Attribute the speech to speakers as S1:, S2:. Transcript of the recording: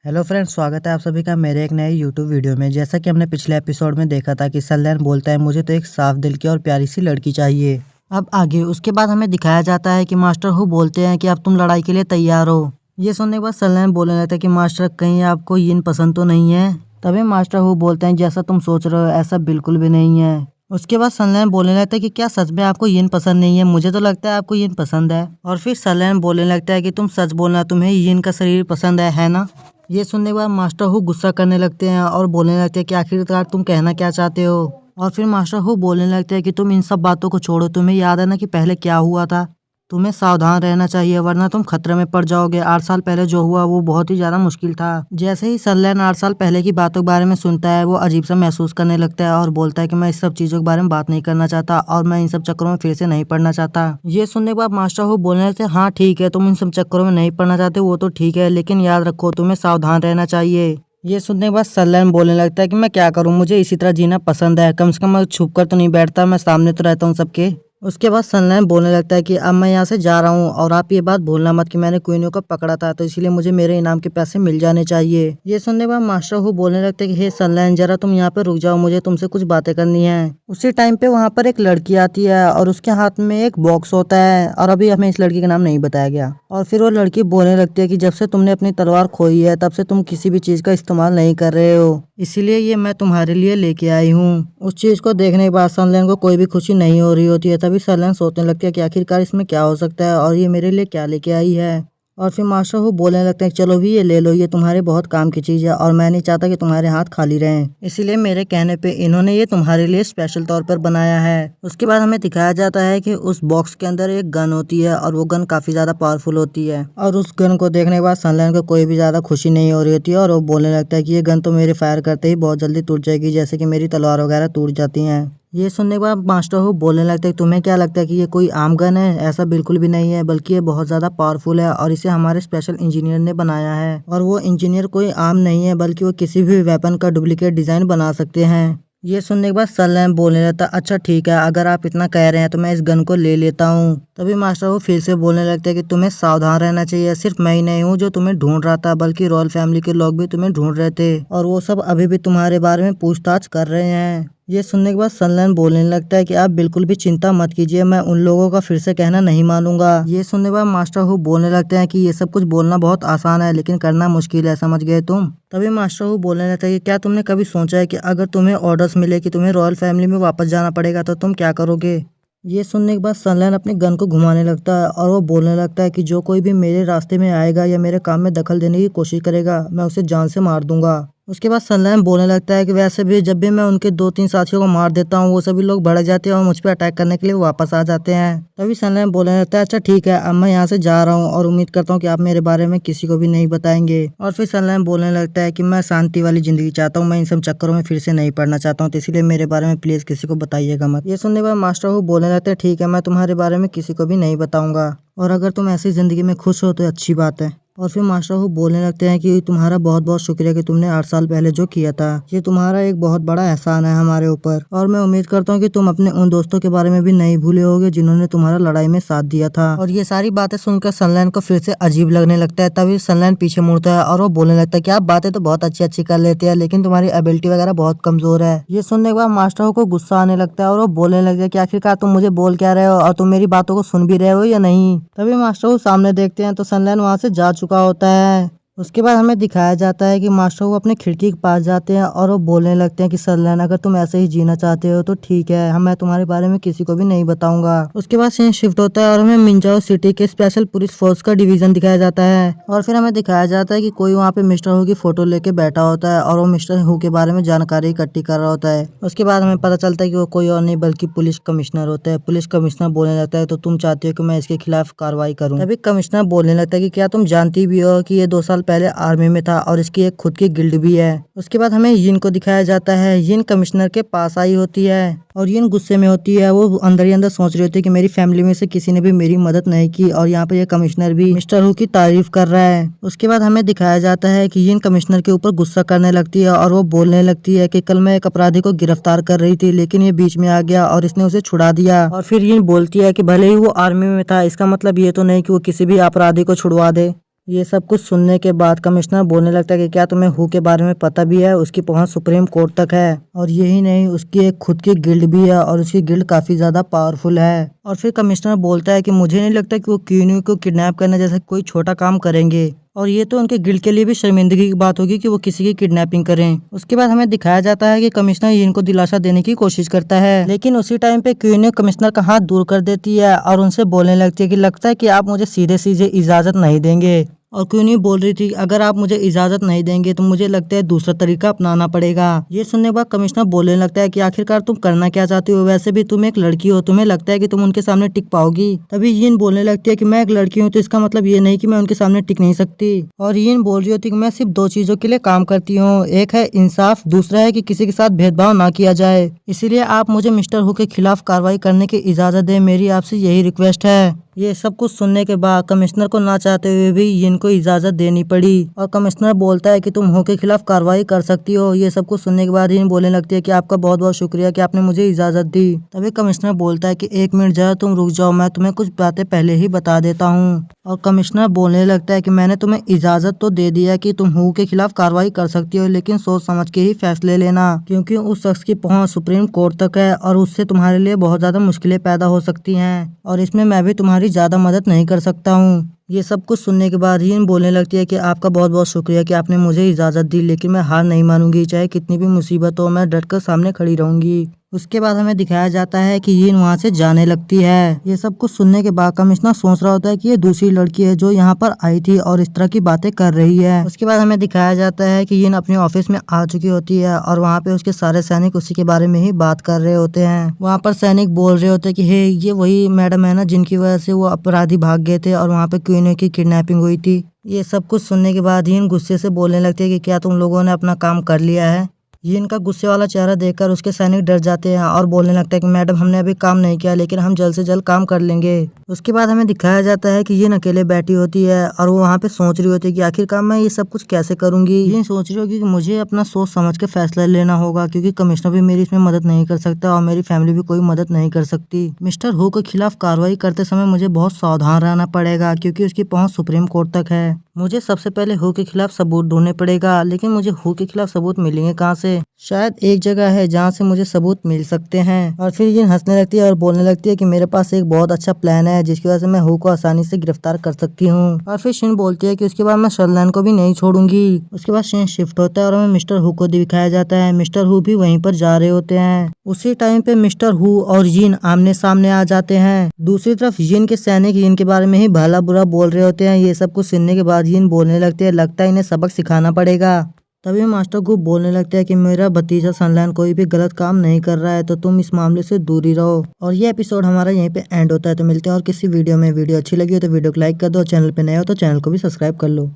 S1: Hello friends, स्वागत है आप सभी का मेरे एक नए यूट्यूब वीडियो में। जैसा कि हमने पिछले एपिसोड में देखा था कि सल्यान बोलता है मुझे तो एक साफ दिल की और प्यारी सी लड़की चाहिए। अब आगे उसके बाद हमें दिखाया जाता है कि मास्टर हु बोलते हैं कि अब तुम लड़ाई के लिए तैयार हो। ये सुनने के बाद सल्यान बोलने लगता है कि मास्टर कहीं आपको यिन पसंद तो नहीं है। तभी मास्टर हु बोलते हैं जैसा तुम सोच रहे हो ऐसा बिल्कुल भी नहीं है। उसके बाद सल्यान बोलने लगता है कि क्या सच में आपको यिन पसंद नहीं है? मुझे तो लगता है आपको यिन पसंद है। और फिर सल्यान बोलने लगता है कि तुम सच बोलना, तुम्हें यिन का शरीर पसंद है ना? ये सुनने के बाद मास्टर हु गुस्सा करने लगते हैं और बोलने लगते हैं कि आखिरकार तुम कहना क्या चाहते हो। और फिर मास्टर हु बोलने लगते हैं कि तुम इन सब बातों को छोड़ो, तुम्हें याद है ना कि पहले क्या हुआ था। तुम्हें सावधान रहना चाहिए वरना तुम खतरे में पड़ जाओगे। 8 साल पहले जो हुआ वो बहुत ही ज्यादा मुश्किल था। जैसे ही सल्यान 8 साल पहले की बातों के बारे में सुनता है वो अजीब सा महसूस करने लगता है और बोलता है कि मैं इस सब चीजों के बारे में बात नहीं करना चाहता और मैं इन सब चक्करों में फिर से नहीं पड़ना चाहता। ये सुनने के बाद मास्टर हु बोलने लगते हैं हाँ ठीक है, तुम इन सब चक्करों में नहीं पड़ना चाहते वो तो ठीक है, लेकिन याद रखो तुम्हें सावधान रहना चाहिए। ये सुनने के बाद सल्यान बोलने लगता है कि मैं क्या करूं, मुझे इसी तरह जीना पसंद है, कम से कम मैं छुप कर तो नहीं बैठता, मैं सामने तो रहता हूँ सबके। उसके बाद सल्यान बोलने लगता है कि अब मैं यहाँ से जा रहा हूँ और आप ये बात भूलना मत कि मैंने क्वीनों को पकड़ा था, तो इसलिए मुझे मेरे इनाम के पैसे मिल जाने चाहिए। ये सुनने के बाद मास्टर हु बोलने लगते हैं कि हे सल्यान, जरा तुम यहाँ पे रुक जाओ, मुझे तुमसे कुछ बातें करनी है। उसी टाइम पे वहाँ पर एक लड़की आती है और उसके हाथ में एक बॉक्स होता है और अभी हमें इस लड़की का नाम नहीं बताया गया। और फिर वो लड़की बोलने लगती है कि जब से तुमने अपनी तलवार खोई है तब से तुम किसी भी चीज का इस्तेमाल नहीं कर रहे हो, इसीलिए ये मैं तुम्हारे लिए लेके आई हूँ। उस चीज को देखने के बाद सल्यान को कोई भी खुशी नहीं हो रही होती है। तभी सल्यान सोचने लगती है कि आखिरकार इसमें क्या हो सकता है और ये मेरे लिए क्या लेके आई है। और फिर मास्टर हु बोलने लगते हैं चलो भी ये ले लो, ये तुम्हारे बहुत काम की चीज है और मैं नहीं चाहता कि तुम्हारे हाथ खाली रहें, इसीलिए मेरे कहने पे इन्होंने ये तुम्हारे लिए स्पेशल तौर पर बनाया है। उसके बाद हमें दिखाया जाता है कि उस बॉक्स के अंदर एक गन होती है और वो गन काफी ज्यादा पावरफुल होती है। और उस गन को देखने के बाद सल्यान को कोई भी ज्यादा खुशी नहीं हो रही होती है और वो बोलने लगता है कि ये गन तो मेरे फायर करते ही बहुत जल्दी टूट जाएगी, जैसे कि मेरी तलवार वगैरह टूट जाती हैं। ये सुनने के बाद मास्टर हु बोलने लगता है तुम्हें क्या लगता है कि ये कोई आम गन है? ऐसा बिल्कुल भी नहीं है, बल्कि ये बहुत ज्यादा पावरफुल है और इसे हमारे स्पेशल इंजीनियर ने बनाया है। और वो इंजीनियर कोई आम नहीं है, बल्कि वो किसी भी वेपन का डुप्लीकेट डिजाइन बना सकते हैं। ये सुनने के बाद सल्यान बोलने लगता अच्छा ठीक है, अगर आप इतना कह रहे हैं तो मैं इस गन को ले लेता हूँ। तभी मास्टर वो फिर से बोलने लगता है कि तुम्हें सावधान रहना चाहिए, सिर्फ मैं ही नहीं हूँ जो तुम्हें ढूंढ रहा था, बल्कि रॉयल फैमिली के लोग भी तुम्हें ढूंढ रहे थे और वो सब अभी भी तुम्हारे बारे में पूछताछ कर रहे हैं। ये सुनने के बाद सल्यान बोलने लगता है कि आप बिल्कुल भी चिंता मत कीजिए, मैं उन लोगों का फिर से कहना नहीं मानूंगा। ये सुनने के बाद मास्टर हु बोलने लगते हैं कि ये सब कुछ बोलना बहुत आसान है लेकिन करना मुश्किल है, समझ गए तुम? तभी मास्टर हु बोलने लगता है कि क्या तुमने कभी सोचा है कि अगर तुम्हें ऑर्डर्स मिले कि तुम्हें रॉयल फैमिली में वापस जाना पड़ेगा तो तुम क्या करोगे? ये सुनने के बाद सल्यान अपने गन को घुमाने लगता है और वो बोलने लगता है कि जो कोई भी मेरे रास्ते में आएगा या मेरे काम में दखल देने की कोशिश करेगा मैं उसे जान से मार दूंगा। उसके बाद सल्यान बोलने लगता है कि वैसे भी जब भी मैं उनके 2-3 साथियों को मार देता हूँ वो सभी लोग भड़क जाते हैं और मुझ पर अटैक करने के लिए वापस आ जाते हैं। तभी सल्यान बोलने लगता है अच्छा ठीक है, अब मैं यहाँ से जा रहा हूँ और उम्मीद करता हूँ कि आप मेरे बारे में किसी को भी नहीं बताएंगे। और फिर सल्यान बोलने लगता है कि मैं शांति वाली जिंदगी चाहता हूँ, मैं इन सब चक्करों में फिर से नहीं पड़ना चाहता हूँ, तो इसलिए मेरे बारे में प्लीज किसी को बताइएगा मत। ये सुनने के बाद मास्टर हु बोलने लगते हैं ठीक है, मैं तुम्हारे बारे में किसी को भी नहीं बताऊंगा और अगर तुम ऐसी जिंदगी में खुश हो तो अच्छी बात है। और फिर मास्टर हु बोलने लगते हैं कि तुम्हारा बहुत बहुत शुक्रिया कि तुमने 8 साल पहले जो किया था, ये तुम्हारा एक बहुत बड़ा एहसान है हमारे ऊपर और मैं उम्मीद करता हूँ कि तुम अपने उन दोस्तों के बारे में भी नहीं भूले होगे जिन्होंने तुम्हारा लड़ाई में साथ दिया था। और ये सारी बातें सुनकर सल्यान को फिर से अजीब लगने लगता है। तभी सल्यान पीछे मुड़ता है और वो बोलने लगता है कि आप बातें तो बहुत अच्छी अच्छी कर लेते हैं लेकिन तुम्हारी एबिलिटी वगैरह बहुत कमजोर है। ये सुनने के बाद मास्टर हु को गुस्सा आने लगता है और वो बोलने लगता है कि आखिरकार तुम मुझे बोल क्या रहे हो और तुम मेरी बातों को सुन भी रहे हो या नहीं? तभी मास्टर हु सामने देखते हैं तो सल्यान वहाँ से जा चुका होता है। उसके बाद हमें दिखाया जाता है कि मास्टर वो अपने खिड़की के पास जाते हैं और वो बोलने लगते हैं कि सल्यान अगर तुम ऐसे ही जीना चाहते हो तो ठीक है, मैं तुम्हारे बारे में किसी को भी नहीं बताऊंगा। उसके बाद सीन शिफ्ट होता है और हमें मिंजाओ सिटी के स्पेशल पुलिस फोर्स का डिवीजन दिखाया जाता है और फिर हमें दिखाया जाता है कि कोई वहाँ पे मिस्टर हु की फोटो लेके बैठा होता है और वो मिस्टर हु के बारे में जानकारी इकट्ठी कर रहा होता है। उसके बाद हमें पता चलता है कि वो कोई और नहीं बल्कि पुलिस कमिश्नर होता है। पुलिस कमिश्नर बोलने लगता है तो तुम चाहते हो कि मैं इसके खिलाफ कार्रवाई करूँ? तभी कमिश्नर बोलने लगता है कि क्या तुम जानती भी हो कि ये 2 साल पहले आर्मी में था और इसकी एक खुद की गिल्ड भी है। उसके बाद हमें यिन को दिखाया जाता है। यिन कमिश्नर के पास आई होती है और यिन गुस्से में होती है। वो अंदर ही अंदर सोच रही होती है कि मेरी फैमिली में से किसी ने भी मेरी मदद नहीं की और यहाँ पे ये कमिश्नर भी मिस्टर हु की तारीफ कर रहा है। उसके बाद हमें दिखाया जाता है कि यिन कमिश्नर के ऊपर गुस्सा करने लगती है और वो बोलने लगती है कि कल मैं एक अपराधी को गिरफ्तार कर रही थी लेकिन ये बीच में आ गया और इसने उसे छुड़ा दिया। और फिर यिन बोलती है कि भले ही वो आर्मी में था, इसका मतलब ये तो नहीं कि वो किसी भी अपराधी को छुड़वा दे। ये सब कुछ सुनने के बाद कमिश्नर बोलने लगता है कि क्या तुम्हें हु के बारे में पता भी है, उसकी पहुंच सुप्रीम कोर्ट तक है और यही नहीं उसकी एक खुद की गिल्ड भी है और उसकी गिल्ड काफी ज्यादा पावरफुल है। और फिर कमिश्नर बोलता है कि मुझे नहीं लगता कि वो क्वीन को किडनैप करने जैसा कोई छोटा काम करेंगे और ये तो उनके गिल्ड के लिए भी शर्मिंदगी की बात होगी कि वो किसी की किडनैपिंग करें। उसके बाद हमें दिखाया जाता है कि कमिश्नर यीन को दिलासा देने की कोशिश करता है, लेकिन उसी टाइम पे क्वीन कमिश्नर का हाथ दूर कर देती है और उनसे बोलने लगती है कि लगता है कि आप मुझे सीधे सीधे इजाजत नहीं देंगे। और क्वीन बोल रही थी अगर आप मुझे इजाजत नहीं देंगे तो मुझे लगता है दूसरा तरीका अपनाना पड़ेगा। ये सुनने के बाद कमिश्नर बोलने लगता है कि आखिरकार तुम करना क्या चाहती हो, वैसे भी तुम एक लड़की हो, तुम्हें लगता है कि तुम उनके सामने टिक पाओगी। तभी यीन बोलने लगती है कि मैं एक लड़की हूँ तो इसका मतलब ये नहीं कि मैं उनके सामने टिक नहीं सकती। और यीन बोल रही होती कि मैं सिर्फ दो चीजों के लिए काम करती हूँ, एक है इंसाफ, दूसरा है कि किसी के साथ भेदभाव ना किया जाए। इसीलिए आप मुझे मिस्टर हु के खिलाफ कार्रवाई करने की इजाजत दें, मेरी आपसे यही रिक्वेस्ट है। ये सब कुछ सुनने के बाद कमिश्नर को ना चाहते हुए भी यीन को इजाजत देनी पड़ी और कमिश्नर बोलता है कि तुम हु के खिलाफ कार्रवाई कर सकती हो। ये सब कुछ सुनने के बाद यीन बोलने लगती है कि आपका बहुत बहुत शुक्रिया कि आपने मुझे इजाजत दी। तभी कमिश्नर बोलता है कि एक मिनट जरा तुम रुक जाओ, मैं तुम्हें कुछ बातें पहले ही बता देता हूँ। और कमिश्नर बोलने लगता है कि मैंने तुम्हें इजाजत तो दे दिया कि तुम हु के खिलाफ कार्रवाई कर सकती हो, लेकिन सोच समझ के ही फैसले लेना, क्योंकि उस शख्स की पहुंच सुप्रीम कोर्ट तक है और उससे तुम्हारे लिए बहुत ज्यादा मुश्किलें पैदा हो सकती हैं और इसमें मैं भी तुम्हारी ज्यादा मदद नहीं कर सकता हूँ। ये सब कुछ सुनने के बाद यीन बोलने लगती है कि आपका बहुत बहुत शुक्रिया कि आपने मुझे इजाजत दी, लेकिन मैं हार नहीं मानूंगी, चाहे कितनी भी मुसीबत हो मैं डटकर सामने खड़ी रहूंगी। उसके बाद हमें दिखाया जाता है कि यीन वहाँ से जाने लगती है। ये सब कुछ सुनने के बाद कमिश्नर सोच रहा होता है कि ये दूसरी लड़की है जो यहाँ पर आई थी और इस तरह की बातें कर रही है। उसके बाद हमें दिखाया जाता है कि यीन अपने ऑफिस में आ चुकी होती है और वहाँ पे उसके सारे सैनिक उसी के बारे में ही बात कर रहे होते हैं। वहाँ पर सैनिक बोल रहे होते हैं कि हे ये वही मैडम है ना जिनकी वजह से वो अपराधी भाग गए थे और वहाँ पे क्वीन की किडनैपिंग हुई थी। ये सब कुछ सुनने के बाद यीन गुस्से से बोलने लगती है कि क्या तुम लोगों ने अपना काम कर लिया है। यीन का गुस्से वाला चेहरा देखकर उसके सैनिक डर जाते हैं और बोलने लगता है कि मैडम हमने अभी काम नहीं किया, लेकिन हम जल्द से जल्द काम कर लेंगे। उसके बाद हमें दिखाया जाता है कि यीन अकेले बैठी होती है और वो वहाँ पे सोच रही होती है कि आखिरकार मैं ये सब कुछ कैसे करूंगी। यीन सोच रही होगी कि मुझे अपना सोच समझ के फैसला लेना होगा, क्योंकि कमिश्नर भी मेरी इसमें मदद नहीं कर सकता और मेरी फैमिली भी कोई मदद नहीं कर सकती। मिस्टर हु के खिलाफ कार्रवाई करते समय मुझे बहुत सावधान रहना पड़ेगा, क्योंकि उसकी पहुंच सुप्रीम कोर्ट तक है। मुझे सबसे पहले हु के खिलाफ सबूत ढूंढने पड़ेगा, लेकिन मुझे हु के खिलाफ सबूत मिलेंगे कहाँ से? शायद एक जगह है जहाँ से मुझे सबूत मिल सकते हैं। और फिर यीन हंसने लगती है और बोलने लगती है कि मेरे पास एक बहुत अच्छा प्लान है जिसकी वजह से मैं हु को आसानी से गिरफ्तार कर सकती हूँ। और फिर शिन बोलती है कि उसके बाद मैं शर्लिन को भी नहीं छोड़ूंगी। उसके बाद शिन शिफ्ट होता है और हमें मिस्टर हु को दिखाया जाता है। मिस्टर हु भी वहीं पर जा रहे होते हैं। उसी टाइम पे मिस्टर हु और यीन आमने सामने आ जाते हैं। दूसरी तरफ यीन के सैनिक यीन के बारे में ही भला बुरा बोल रहे होते हैं। ये सब कुछ सुनने के बाद यीन बोलने लगते हैं लगता है इन्हें सबक सिखाना पड़ेगा। तभी मास्टर गु बोलने लगता है कि मेरा भतीजा सनलाइन कोई भी गलत काम नहीं कर रहा है, तो तुम इस मामले से दूर ही रहो। और ये एपिसोड हमारा यहीं पे एंड होता है। तो मिलते हैं और किसी वीडियो में। वीडियो अच्छी लगी हो तो वीडियो को लाइक कर दो, चैनल पे नए हो तो चैनल को भी सब्सक्राइब कर लो।